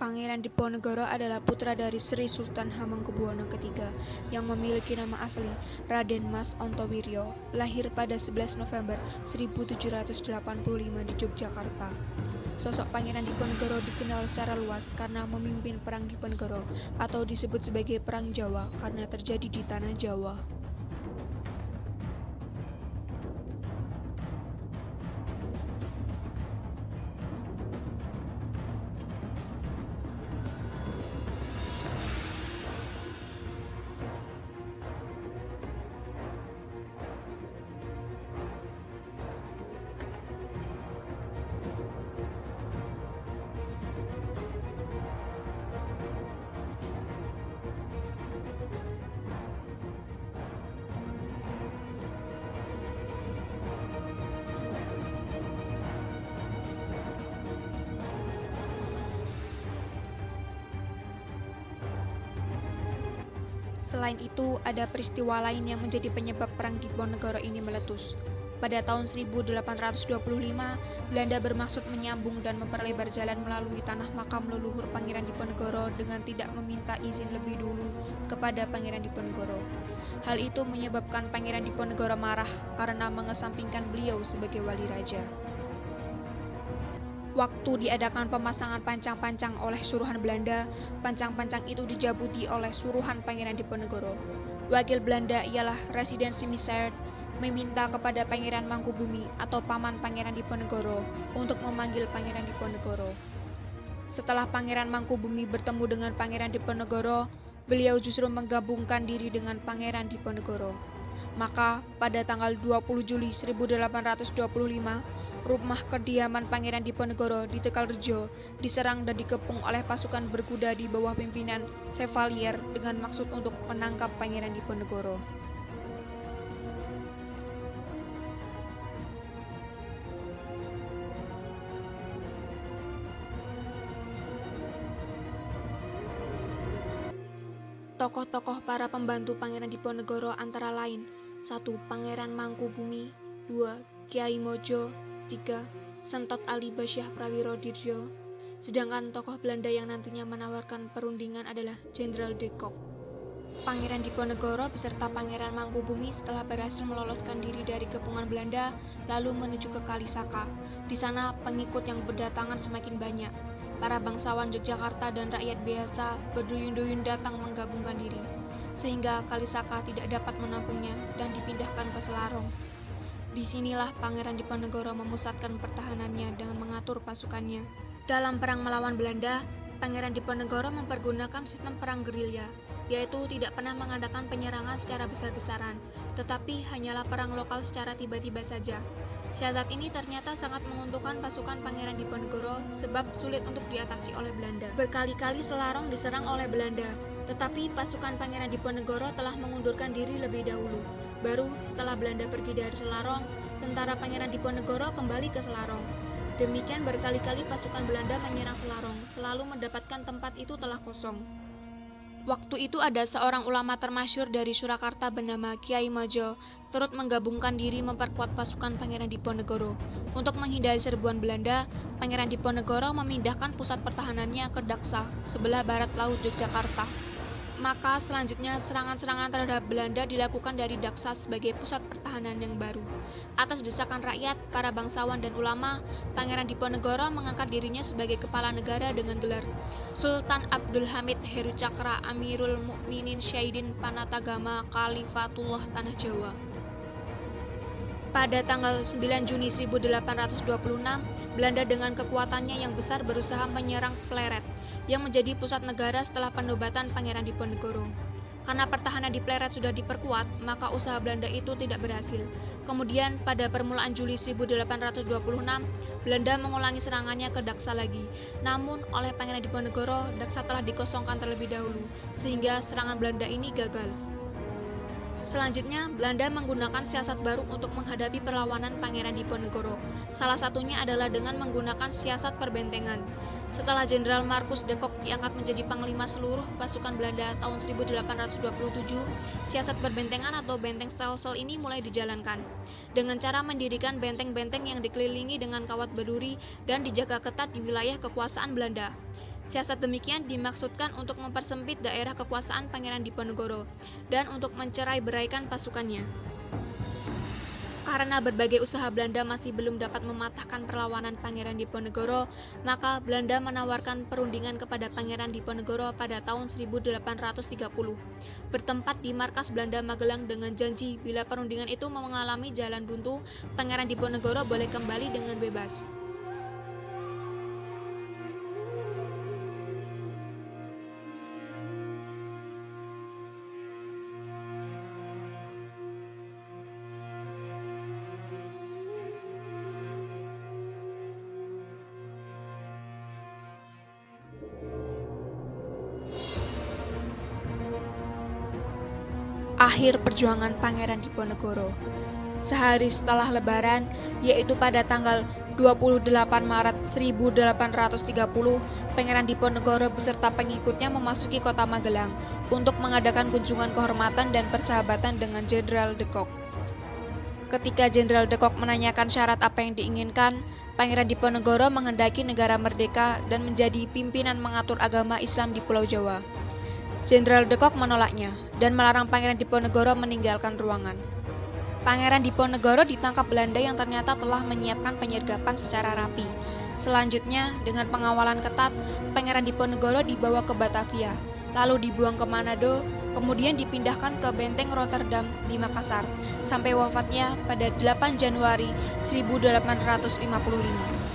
Pangeran Diponegoro adalah putra dari Sri Sultan Hamengkubuwono III yang memiliki nama asli Raden Mas Ontowiryo, lahir pada 11 November 1785 di Yogyakarta. Sosok Pangeran Diponegoro dikenal secara luas karena memimpin Perang Diponegoro atau disebut sebagai Perang Jawa karena terjadi di Tanah Jawa. Selain itu, ada peristiwa lain yang menjadi penyebab Perang Diponegoro ini meletus. Pada tahun 1825, Belanda bermaksud menyambung dan memperlebar jalan melalui tanah makam leluhur Pangeran Diponegoro dengan tidak meminta izin lebih dulu kepada Pangeran Diponegoro. Hal itu menyebabkan Pangeran Diponegoro marah karena mengesampingkan beliau sebagai wali raja. Waktu diadakan pemasangan pancang-pancang oleh suruhan Belanda, pancang-pancang itu dijabuti oleh suruhan Pangeran Diponegoro. Wakil Belanda ialah Residensi Misaert meminta kepada Pangeran Mangkubumi atau Paman Pangeran Diponegoro untuk memanggil Pangeran Diponegoro. Setelah Pangeran Mangkubumi bertemu dengan Pangeran Diponegoro, beliau justru menggabungkan diri dengan Pangeran Diponegoro. Maka pada tanggal 20 Juli 1825, rumah kediaman Pangeran Diponegoro di Tegalrejo diserang dan dikepung oleh pasukan berkuda di bawah pimpinan Chevalier dengan maksud untuk menangkap Pangeran Diponegoro. Tokoh-tokoh para pembantu Pangeran Diponegoro antara lain 1. Pangeran Mangkubumi 2. Kiai Mojo 3. Sentot Ali Basyah Prawiro Dirjo. Sedangkan tokoh Belanda yang nantinya menawarkan perundingan adalah Jenderal de Kock. Pangeran Diponegoro beserta Pangeran Mangkubumi setelah berhasil meloloskan diri dari kepungan Belanda lalu menuju ke Kalisaka. Di sana pengikut yang berdatangan semakin banyak. Para bangsawan Yogyakarta dan rakyat biasa berduyun-duyun datang menggabungkan diri, sehingga Kalisaka tidak dapat menampungnya dan dipindahkan ke Selarong. Disinilah Pangeran Diponegoro memusatkan pertahanannya dengan mengatur pasukannya. Dalam perang melawan Belanda, Pangeran Diponegoro mempergunakan sistem perang gerilya, yaitu tidak pernah mengadakan penyerangan secara besar-besaran, tetapi hanyalah perang lokal secara tiba-tiba saja. Siasat ini ternyata sangat menguntungkan pasukan Pangeran Diponegoro sebab sulit untuk diatasi oleh Belanda. Berkali-kali Selarong diserang oleh Belanda, tetapi pasukan Pangeran Diponegoro telah mengundurkan diri lebih dahulu. Baru setelah Belanda pergi dari Selarong, tentara Pangeran Diponegoro kembali ke Selarong. Demikian berkali-kali pasukan Belanda menyerang Selarong, selalu mendapatkan tempat itu telah kosong. Waktu itu ada seorang ulama termasyhur dari Surakarta bernama Kiai Mojo turut menggabungkan diri memperkuat pasukan Pangeran Diponegoro. Untuk menghindari serbuan Belanda, Pangeran Diponegoro memindahkan pusat pertahanannya ke Daksa, sebelah barat laut Yogyakarta. Maka selanjutnya serangan-serangan terhadap Belanda dilakukan dari Daksa sebagai pusat pertahanan yang baru. Atas desakan rakyat, para bangsawan dan ulama, Pangeran Diponegoro mengangkat dirinya sebagai kepala negara dengan gelar Sultan Abdul Hamid Heru Cakra Amirul Mukminin Syahidin Panatagama Khalifatullah Tanah Jawa. Pada tanggal 9 Juni 1826, Belanda dengan kekuatannya yang besar berusaha menyerang Pleret, yang menjadi pusat negara setelah penobatan Pangeran Diponegoro. Karena pertahanan di Pleret sudah diperkuat, maka usaha Belanda itu tidak berhasil. Kemudian pada permulaan Juli 1826, Belanda mengulangi serangannya ke Daksa lagi. Namun oleh Pangeran Diponegoro, Daksa telah dikosongkan terlebih dahulu, sehingga serangan Belanda ini gagal. Selanjutnya, Belanda menggunakan siasat baru untuk menghadapi perlawanan Pangeran Diponegoro. Salah satunya adalah dengan menggunakan siasat perbentengan. Setelah Jenderal Marcus de Kock diangkat menjadi panglima seluruh pasukan Belanda tahun 1827, siasat perbentengan atau benteng stelsel ini mulai dijalankan. Dengan cara mendirikan benteng-benteng yang dikelilingi dengan kawat berduri dan dijaga ketat di wilayah kekuasaan Belanda. Siasat demikian dimaksudkan untuk mempersempit daerah kekuasaan Pangeran Diponegoro dan untuk mencerai-beraikan pasukannya. Karena berbagai usaha Belanda masih belum dapat mematahkan perlawanan Pangeran Diponegoro, maka Belanda menawarkan perundingan kepada Pangeran Diponegoro pada tahun 1830, bertempat di markas Belanda Magelang dengan janji bila perundingan itu mengalami jalan buntu, Pangeran Diponegoro boleh kembali dengan bebas. Akhir perjuangan Pangeran Diponegoro. Sehari setelah Lebaran, yaitu pada tanggal 28 Maret 1830, Pangeran Diponegoro beserta pengikutnya memasuki kota Magelang untuk mengadakan kunjungan kehormatan dan persahabatan dengan Jenderal de Kock. Ketika Jenderal de Kock menanyakan syarat apa yang diinginkan, Pangeran Diponegoro menghendaki negara merdeka dan menjadi pimpinan mengatur agama Islam di Pulau Jawa. Jenderal de Kock menolaknya dan melarang Pangeran Diponegoro meninggalkan ruangan. Pangeran Diponegoro ditangkap Belanda yang ternyata telah menyiapkan penyergapan secara rapi. Selanjutnya, dengan pengawalan ketat, Pangeran Diponegoro dibawa ke Batavia, lalu dibuang ke Manado, kemudian dipindahkan ke Benteng Rotterdam di Makassar, sampai wafatnya pada 8 Januari 1855.